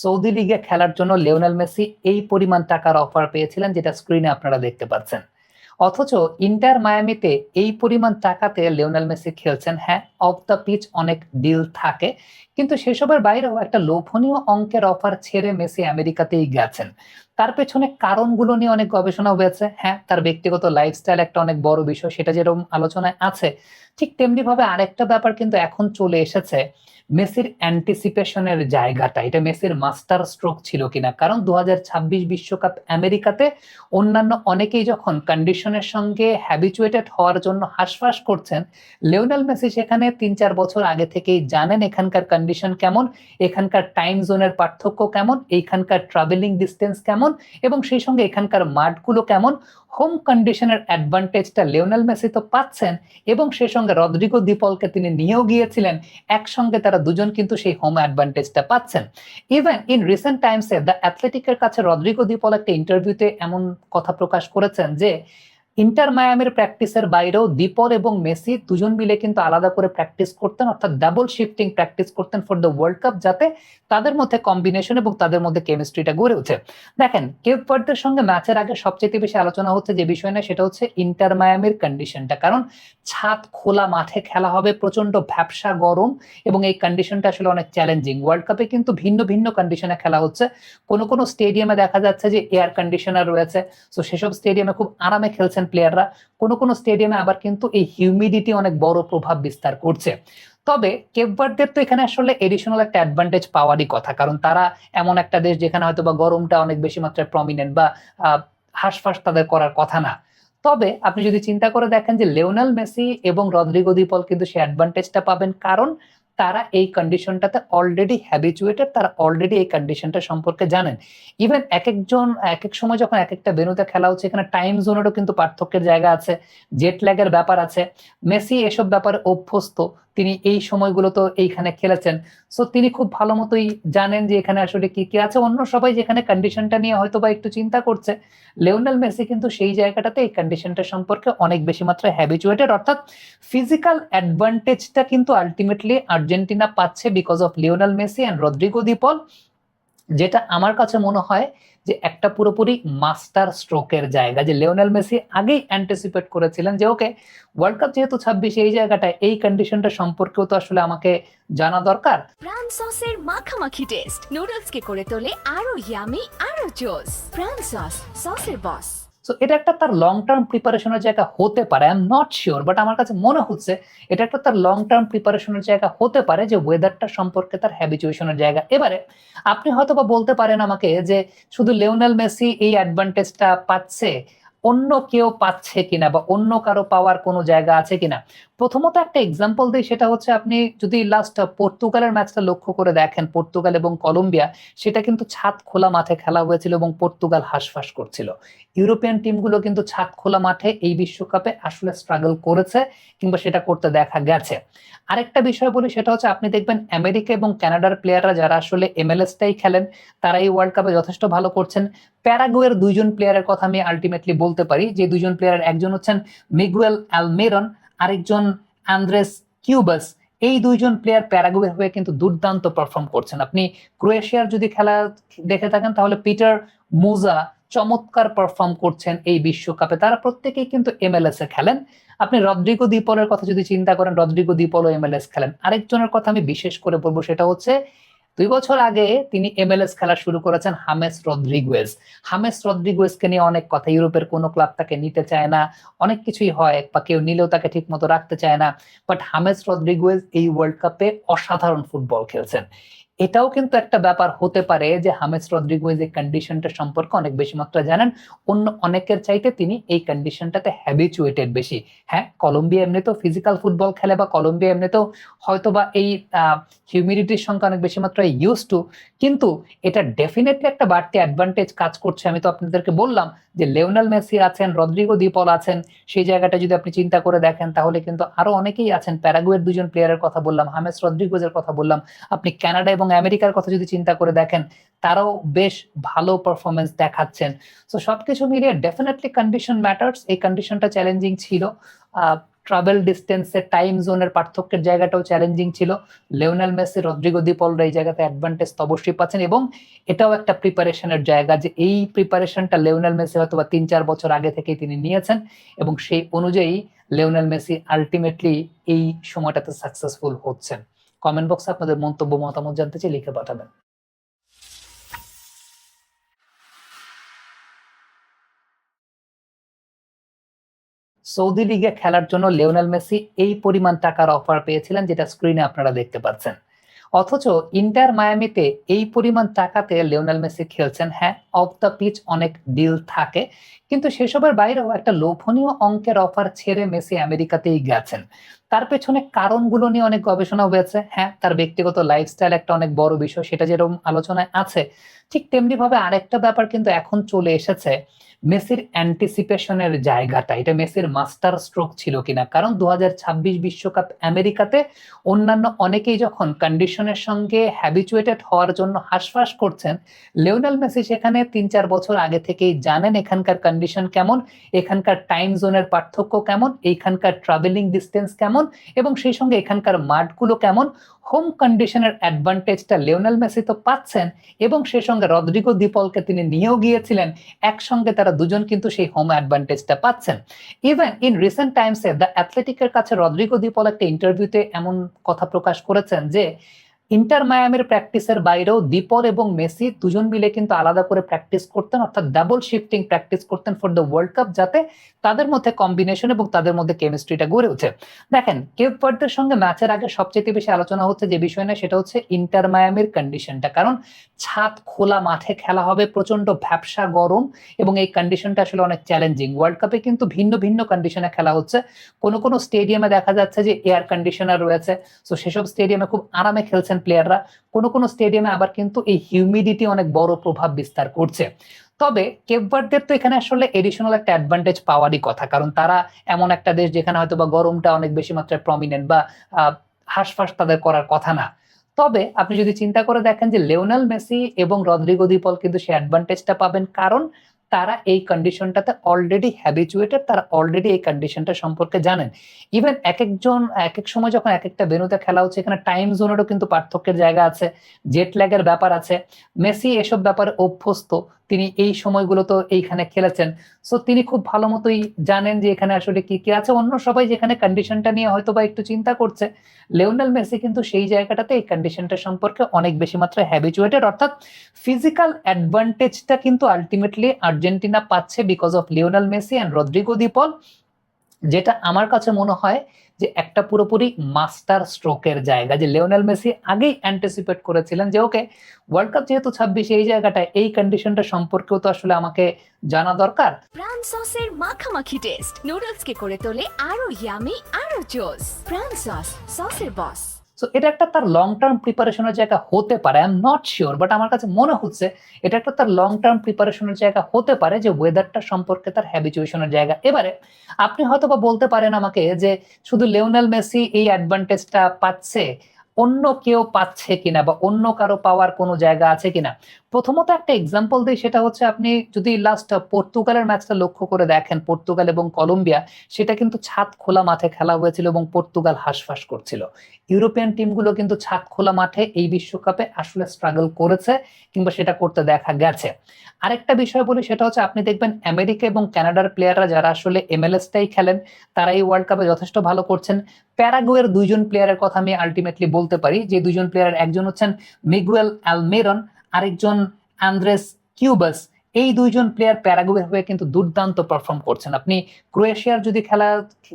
Saudi লিগে খেলার জন্য লিওনেল মেসি এই পরিমাণ টাকার অফার পেয়েছিলেন, যেটা স্ক্রিনে আপনারা দেখতে পাচ্ছেন। অথচ ইন্টার মায়ামিতে এই পরিমাণ টাকাতে লিওনেল মেসি খেলছেন। হ্যাঁ, অফ দ্য পিচ অনেক ডিল থাকে, কিন্তু সেসবের বাইরেও একটা লোভনীয় অঙ্কের অফার ছেড়ে মেসি আমেরিকাতেই গেছেন। তার পেছনে কারণগুলো নিয়ে অনেক গবেষণা হয়েছে। হ্যাঁ, তার ব্যক্তিগত লাইফস্টাইল একটা অনেক বড় বিষয়, সেটা যেরকম আলোচনায় আছে, ঠিক তেমনি ভাবে আরেকটা ব্যাপার কিন্তু এখন চলে এসেছে, মেসির অ্যান্টিসিপেশনের জায়গাটা, এটা মেসির মাস্টার স্ট্রোক ছিল কিনা। কারণ 2026 বিশ্বকাপ আমেরিকাতে অন্যান্য অনেকেই যখন কন্ডিশনের সঙ্গে হ্যাবিচুয়েটেড হওয়ার জন্য হাঁসফাঁস করছেন, লিওনেল মেসি সেখানে 3-4 বছর আগে থেকেই জানেন এখানকার কন্ডিশন কেমন, এখানকার টাইম জোনের পার্থক্য কেমন, এইখানকার ট্রাভেলিং ডিস্টেন্স কেমন, এবং সেই সঙ্গে এখানকার মাঠগুলো কেমন। হোম কন্ডিশনের অ্যাডভান্টেজটা লিওনেল মেসি তো পাচ্ছেন, এবং সেই সঙ্গে রদ্রিগো দি পলকে তিনি নিয়েও গিয়েছিলেন। একসঙ্গে তারা দুজন কিন্তু সেই হোম অ্যাডভান্টেজটা পাচ্ছেন। ইভেন ইন রিসেন্ট টাইমসে দ্য অ্যাথলেটিকের কাছে রদ্রিগো দি পল একটা ইন্টারভিউতে এমন কথা প্রকাশ করেছেন যে ইন্টার মায়ামির প্র্যাকটিসের বাইরেও দীপল এবং মেসি দুজন মিলে কিন্তু আলাদা করে প্র্যাকটিস করতেন, অর্থাৎ ডাবল শিফটিং প্র্যাকটিস করতেন ফর দ্য ওয়ার্ল্ড কাপ, যাতে তাদের মধ্যে কম্বিনেশন এবং তাদের মধ্যে কেমিস্ট্রিটা গড়ে ওঠে। দেখেন, কেপ ভার্দের সঙ্গে ম্যাচের আগে সবচেয়ে বেশি আলোচনা হচ্ছে যে বিষয় না, সেটা হচ্ছে ইন্টার মায়ামির কন্ডিশনটা। কারণ ছাদ খোলা মাঠে খেলা হবে, প্রচন্ড ভ্যাপসা গরম, এবং এই কন্ডিশনটা আসলে অনেক চ্যালেঞ্জিং। ওয়ার্ল্ড কাপে কিন্তু ভিন্ন ভিন্ন কন্ডিশনে খেলা হচ্ছে। কোনো কোনো স্টেডিয়ামে দেখা যাচ্ছে যে এয়ার কন্ডিশনার রয়েছে, তো সেসব স্টেডিয়ামে খুব আরামে খেলছেন প্লেয়াররা। কোনো কোনো স্টেডিয়ামে আবার কিন্তু এই হিউমিডিটি অনেক বড় প্রভাব বিস্তার করছে। তবে কেপ ভার্দের তো এখানে আসলে এডিশনাল একটা অ্যাডভান্টেজ পাওয়ারই কথা, কারণ তারা এমন একটা দেশ যেখানে হয়তো বা গরমটা অনেক বেশি মাত্রায় প্রমিনেন্ট বা হাঁসফাঁস তাদের করার কথা না। তবে আপনি যদি চিন্তা করে দেখেন যে লিওনেল মেসি এবং রদ্রিগো দি পল কিন্তু সেই অ্যাডভান্টেজটা পাবেন, কারণ তারা এই কন্ডিশনটাতে অলরেডি হ্যাবিচুয়েটেড, তারা অলরেডি এই কন্ডিশনটা সম্পর্কে জানেন। ইভেন এক একজন এক এক সময় যখন এক একটা ভেন্যুতে খেলা হচ্ছে, এখানে টাইম জোনেরও কিন্তু পার্থক্যের জায়গা আছে, জেট ল্যাগের ব্যাপার আছে। মেসি এসব ব্যাপারে অভ্যস্ত, তিনি এই সময়গুলো তো এইখানে খেলেছেন। সো তিনি খুব ভালো মতোই জানেন যে এখানে আসলে কি কি আছে। অন্য সবাই যেখানে কন্ডিশনটা নিয়ে হয়তো বা একটু চিন্তা করছে, লিওনেল মেসি কিন্তু সেই জায়গাটাতে এই কন্ডিশনটা সম্পর্কে অনেক বেশি মাত্রায় হ্যাবিচুয়েটেড, অর্থাৎ ফিজিক্যাল অ্যাডভান্টেজটা কিন্তু আলটিমেটলি আর্জেন্টিনা পাচ্ছে because of Lionel Messi and Rodrigo De Paul, যেটা আমার কাছে মনে হয় যে একটা পুরোপুরি মাস্টার স্ট্রোকের জায়গা। যে লিওনেল মেসি আগেই অ্যান্টিসিপেট করেছিলেন যে ওকে, ওয়ার্ল্ড কাপ যেহেতু 26, এই জায়গাটায় এই কন্ডিশনটা সম্পর্কেও তো আসলে আমাকে জানা দরকার। প্রাণ সসের মাখামাখি টেস্ট নুডলস কে করে তোলে আরো ইয়ামি আরো জোস। প্রাণ সস, সসের বস। সো এটা একটা তার লং টার্ম প্রিপারেশনের জায়গা হতে পারে, I am not sure, but আমার কাছে মনে হচ্ছে এটা একটা তার লং টার্ম প্রিপারেশনের জায়গা হতে পারে, যে ওয়েদারটা সম্পর্কে তার হ্যাবিচুয়েশনের জায়গা। এবারে আপনি হয়তো বা বলতে পারেন আমাকে যে শুধু লিওনেল মেসি এই অ্যাডভান্টেজটা পাচ্ছে, অন্য কেউ পাচ্ছে কিনা, বা অন্য কারো পাওয়ার কোনো জায়গা আছে কিনা। প্রথমত একটা এক্সাম্পল দিই, সেটা হচ্ছে আপনি যদি লাস্ট পর্তুগালের ম্যাচটা লক্ষ্য করে দেখেন, পর্তুগাল এবং কলম্বিয়া, সেটা কিন্তু ছাদ খোলা মাঠে খেলা হয়েছিল এবং পর্তুগাল হাঁসফাঁস করছিল। ইউরোপিয়ান টিমগুলো কিন্তু ছাদ খোলা মাঠে এই বিশ্বকাপে আসলে স্ট্রাগল করেছে, কিংবা সেটা করতে দেখা গেছে। আরেকটা বিষয় বলি, সেটা হচ্ছে আপনি দেখবেন আমেরিকা এবং কানাডার প্লেয়াররা যারা আসলে এমএলএসটাই খেলেন, তারা এই ওয়ার্ল্ড কাপে যথেষ্ট ভালো করছেন। প্যারাগুয়ের দুইজন প্লেয়ারের কথা আমি আলটিমেটলি বলতে পারি, যে দুজন প্লেয়ার, একজন হচ্ছেন মিগুয়েল আলমিরন, আরেকজন আন্দ্রেস কিউবাস। এই দুইজন প্লেয়ার প্যারাগুয়ের হয়ে কিন্তু দুর্দান্ত পারফর্ম করছেন। আপনি ক্রোয়েশিয়ার যদি খেলা দেখে থাকেন, তাহলে পিটার মুজা চমৎকার পারফর্ম করছেন এই বিশ্বকাপে। তারা প্রত্যেকেই কিন্তু এমএলএস এ খেলেন। আপনি রদ্রিগো দি পলের কথা যদি চিন্তা করেন, রদ্রিগো দি পলও এমএলএস খেলেন। আরেকজনের কথা আমি বিশেষ করে বলবো, সেটা হচ্ছে 2 বছর আগে তিনি এমএলএস খেলা শুরু করেছেন, হামেস রদ্রিগুয়েজ। হামেস রদ্রিগুয়েজকে নিয়ে অনেক কথা, ইউরোপের কোনো ক্লাব তাকে নিতে চায় না, অনেক কিছুই হয়, বা কেউ নিলেও তাকে ঠিক মতো রাখতে চায় না। বাট হামেস রদ্রিগুয়েজ এই ওয়ার্ল্ড কাপে অসাধারণ ফুটবল খেলছেন। এটাও কিন্তু একটা ব্যাপার হতে পারে যে হামেস রদ্রিগুয়েজ এই কন্ডিশনটা সম্পর্কে অনেক বেশি মাত্রা জানেন, অন্য অনেকের চাইতে তিনি এই কন্ডিশনটাতে হ্যাবিচুয়েটেড বেশি। হ্যাঁ, কলম্বিয়া এমনিতেও ফিজিক্যাল ফুটবল খেলে, বা কলম্বিয়া এমনিতেও হয়তোবা এই হিউমিডিটির সংখ্যা অনেক বেশি মাত্রায় ইউজ টু, কিন্তু এটা ডেফিনেটলি একটা বাড়তি অ্যাডভান্টেজ কাজ করছে। আমি তো আপনাদেরকে বললাম যে লিওনেল মেসি আছেন, রদ্রিগো দি পল আছেন, সেই জায়গাটা যদি আপনি চিন্তা করে দেখেন, তাহলে কিন্তু আরো অনেকেই আছেন। প্যারাগুয়ের দুজন প্লেয়ারের কথা বললাম, হামেস রদ্রিগোজের কথা বললাম, আপনি কানাডা এবং আমেরিকার কথা যদি চিন্তা করে দেখেন, তারাও বেশ ভালো পারফরমেন্স দেখাচ্ছেন। তো সবকিছু মিলিয়ে ডেফিনেটলি কন্ডিশন ম্যাটার্স। এই কন্ডিশনটা চ্যালেঞ্জিং ছিল। ট্রাভেল ডিস্টেন্সে টাইম জোনের পার্থক্যের জায়গাটাও চ্যালেঞ্জিং ছিল। লিওনেল মেসি, রদ্রিগো দি পলরা এই জায়গাতে অ্যাডভান্টেজ তো অবশ্যই পাচ্ছেন, এবং এটাও একটা প্রিপারেশনের জায়গা যে এই প্রিপারেশনটা লিওনেল মেসি হয়তো বা 3-4 বছর আগে থেকেই তিনি নিয়েছেন, এবং সেই অনুযায়ী লিওনেল মেসি আলটিমেটলি এই সময়টাতে সাকসেসফুল হচ্ছেন। কমেন্ট বক্সে আপনাদের মন্তব্য মতামত জানতে চাই, লিখে পাঠাবেন। সৌদি লিগে খেলার জন্য লিওনেল মেসি এই পরিমাণ টাকার অফার পেয়েছিলেন, যেটা স্ক্রিনে আপনারা দেখতে পাচ্ছেন। অথচ ইন্টার মায়ামিতে এই পরিমাণ টাকাতে লিওনেল মেসি খেলছেন। হ্যাঁ, অফ দ্য পিচ অনেক ডিল থাকে, কিন্তু সেসবের বাইরেও একটা লোভনীয় অঙ্কের অফার ছেড়ে মেসি আমেরিকাতেই গেছেন। তার পেছনে কারণগুলো নিয়ে অনেক গবেষণা হয়েছে। হ্যাঁ, তার ব্যক্তিগত লাইফস্টাইল একটা অনেক বড় বিষয়, সেটা যেরকম আলোচনায় আছে, ঠিক তেমনি ভাবে আরেকটা ব্যাপার কিন্তু এখন চলে এসেছে, মেসির অ্যান্টিসিপেশনের জায়গাটা। এটা মেসির মাস্টার স্ট্রোক ছিল কিনা, কারণ 2026 বিশ্বকাপ আমেরিকাতে অন্যান্য অনেকেই যখন কন্ডিশনের সঙ্গে হ্যাবিচুয়েটেড হওয়ার জন্য হাঁসফাঁস করছেন, লিওনেল মেসি সেখানে 3-4 বছর আগে থেকেই জানেন এখানকার কন্ডিশন কেমন, এখানকার টাইম জোনের পার্থক্য কেমন, এইখানকার ট্রাভেলিং ডিস্টেন্স কেমন, এবং সেই সঙ্গে এখানকার মাঠগুলো কেমন। হোম কন্ডিশনের অ্যাডভান্টেজটা লিওনেল মেসি তো পাচ্ছেন, এবং সেই সঙ্গে রদ্রিগো দি পলকে তিনি নিয়েও গিয়েছিলেন, একসঙ্গে তারা দুজন কিন্তু সেই হোম অ্যাডভান্টেজটা পাচ্ছেন। ইভেন ইন রিসেন্ট টাইমসে দ্য অ্যাথলেটিকের কাছে রদ্রিগো দি পল একটা ইন্টারভিউতে এমন কথা প্রকাশ করেছেন যে ইন্টার মায়ামির প্র্যাকটিসের বাইরেও দীপল এবং মেসি দুজন মিলে কিন্তু আলাদা করে প্র্যাকটিস করতেন, অর্থাৎ ডাবল শিফটিং প্র্যাকটিস করতেন ফর দ্য ওয়ার্ল্ড কাপ, যাতে তাদের মধ্যে কম্বিনেশন এবং তাদের মধ্যে কেমিস্ট্রিটা গড়ে ওঠে। দেখেন, কেপ ভার্দের সঙ্গে ম্যাচের আগে সবচেয়ে বেশি আলোচনা হচ্ছে যে বিষয় না, সেটা হচ্ছে ইন্টার মায়ামির কন্ডিশনটা, কারণ ছাদ খোলা মাঠে খেলা হবে, প্রচন্ড ভ্যাপসা গরম, এবং এই কন্ডিশনটা আসলে অনেক চ্যালেঞ্জিং। ওয়ার্ল্ড কাপে কিন্তু ভিন্ন ভিন্ন কন্ডিশনে খেলা হচ্ছে। কোনো কোনো স্টেডিয়ামে দেখা যাচ্ছে যে এয়ার কন্ডিশনার রয়েছে, তো সেসব স্টেডিয়ামে খুব আরামে খেলছেন প্লেয়াররা। কোনো কোনো স্টেডিয়ামে আবার কিন্তু এই হিউমিডিটি অনেক বড় প্রভাব বিস্তার করছে। তবে কেপ ভার্দের তো এখানে আসলে এডিশনাল একটা অ্যাডভান্টেজ পাওয়ারই কথা, কারণ তারা এমন একটা দেশ যেখানে হয়তো বা গরমটা অনেক বেশি মাত্রায় প্রমিনেন্ট বা হাঁসফাঁস তাদের করার কথা না। তবে আপনি যদি চিন্তা করে দেখেন যে লিওনেল মেসি এবং রদ্রিগো দি পল কিন্তু সেই অ্যাডভান্টেজটা পাবেন, কারণ তারা এই কন্ডিশনটাতে অলরেডি হ্যাবিচুয়েটেড, তারা অলরেডি এই কন্ডিশনটা সম্পর্কে জানেন। ইভেন এক একজন এক এক সময় যখন এক একটা ভেন্যুতে খেলা হচ্ছে, এখানে টাইম জোনেরও কিন্তু পার্থক্যের জায়গা আছে, জেট ল্যাগের ব্যাপার আছে। মেসি এসব ব্যাপারে অভ্যস্ত, তিনি এই সময়গুলো তো এইখানে খেলেছেন, সো তিনি খুব ভালো মতোই জানেন যে এখানে আসলে কি কি আছে। অন্য সবাই যেখানে কন্ডিশনটা নিয়ে হয়তো বা একটু চিন্তা করছে, লিওনেল মেসি কিন্তু সেই জায়গাটাতে এই কন্ডিশনটা সম্পর্কে অনেক বেশি মাত্রায় হ্যাবিচুয়েটেড, অর্থাৎ ফিজিক্যাল অ্যাডভান্টেজটা কিন্তু আলটিমেটলি আর্জেন্টিনা পাচ্ছে because of Lionel Messi and Rodrigo De Paul, যেটা আমার কাছে মনে হয় যে একটা পুরোপুরি মাস্টার স্ট্রোকের জায়গা, যে লিওনেল মেসি আগেই অ্যান্টিসিপেট করেছিলেন যে ওকে, ওয়ার্ল্ড কাপ যেহেতু 26 এই জায়গাটায়, এই কন্ডিশনটা সম্পর্কেও তো আসলে আমাকে জানা দরকার। প্রাণ সসের মাখামাখি টেস্ট নুডলসকে করে তোলে আরো ইয়ামি আরো জোস। প্রাণ সস, সসের বস। সো এটা একটা তার লং টার্ম প্রিপারেশনের জায়গা হতে পারে, I am not sure, but আমার কাছে মনে হচ্ছে এটা একটা তার লং টার্ম প্রিপারেশনের জায়গা হতে পারে, যে ওয়েদারটা সম্পর্কে তার হ্যাবিচুয়েশনের জায়গা। এবারে আপনি হয়তো বা বলতে পারেন আমাকে যে শুধু লিওনেল মেসি এই অ্যাডভান্টেজটা পাচ্ছে, অন্য কেউ পাচ্ছে কিনা, বা অন্য কারো পাওয়ার কোনো জায়গা আছে কিনা। প্রথমত একটা এক্সাম্পল দিই, সেটা হচ্ছে আপনি যদি লাস্ট পর্তুগালের ম্যাচটা লক্ষ্য করে দেখেন, পর্তুগাল এবং কলম্বিয়া, সেটা কিন্তু ছাদ খোলা মাঠে খেলা হয়েছিল এবং পর্তুগাল হাঁসফাঁস করছিল। ইউরোপিয়ান টিমগুলো কিন্তু ছাদ খোলা মাঠে এই বিশ্বকাপে আসলে স্ট্রাগল করেছে, কিংবা সেটা করতে দেখা গেছে। আরেকটা বিষয় বলি, সেটা হচ্ছে আপনি দেখবেন আমেরিকা এবং কানাডার প্লেয়াররা যারা আসলে এমএলএসটাই খেলেন, তারা এই ওয়ার্ল্ড কাপে যথেষ্ট ভালো করছেন। প্যারাগুয়ের দুইজন প্লেয়ারের কথা আমি আলটিমেটলি বলতে পারি, যে দুইজন প্লেয়ারের একজন হচ্ছেন মিগুয়েল আলমিরন, আরেকজন আন্দ্রেস কিউবাস। এই দুইজন প্লেয়ার প্যারাগুয়ের হয়ে কিন্তু দুর্দান্ত পারফর্ম করছেন। আপনি ক্রোয়েশিয়ার যদি খেলা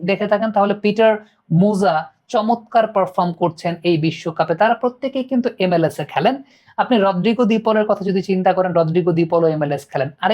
দেখে থাকেন, তাহলে পিটার মুজা চমৎকার পারফর্ম করছেন এই বিশ্বকাপে, তারা প্রত্যেকেই কিন্তু এমএলএস এ খেলেন। আপনি রদ্রিগো দি পলের কথা যদি চিন্তা করেন, রদ্রিগো দি পলও এমএলএস খেলেন। আরেক